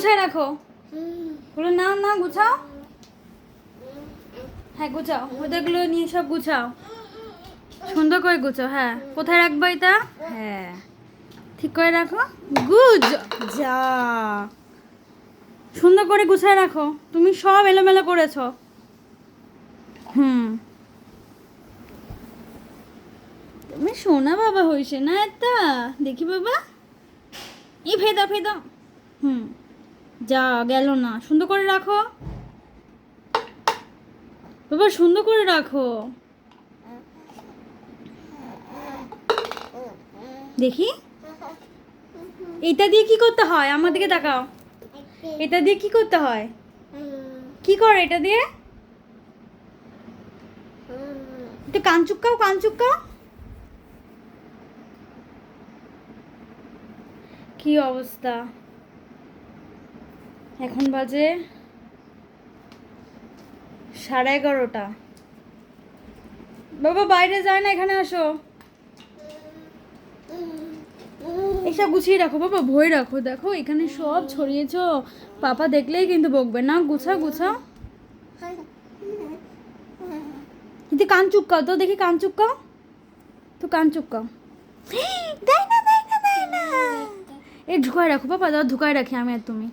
গুছায় রাখো। ওগুলো নাও না, গুছাও। হ্যাঁ গুছাও, ওদেরগুলো নিয়ে সব গুছাও, সুন্দর করে গুছাও। হ্যাঁ, কোথায় রাখবো এটা? হ্যাঁ, ঠিক করে রাখো। গুড, যা সুন্দর করে গুছায় রাখো। তুমি সব এলোমেলো করেছো। তুমি সোনা বাবা হইছে না একটা, দেখি বাবা। এই ফেদা ফেদা। যা গেল না, সুন্দর করে রাখো বাবা, সুন্দর করে রাখো। দেখি এটা দিয়ে কি করতে হয়, আমার দিকে তাকাও। এটা দিয়ে কি করতে হয়? কি করে এটা দিয়ে? একটু কান চুপকাও, কান চুপকাও। কি অবস্থা! এখন বাজে 11:30। বাবা বাইরে যায় না, এখানে আসো। এসব গুছিয়ে রাখো বাবা, ভয় রাখো। দেখো এখানে সব ছড়িয়েছো, পাপা দেখলেই কিন্তু বকবে না। গুছাও গুছাও। কিন্তু কান চুপকাও তো, দেখি কান চুপকাও তো, কান চুপকাও। দেয় না, দেয় না, দেয় না। এই ঢুকায় রাখো বাবা, দাও ঢুকায় রাখি আমি আর তুমি।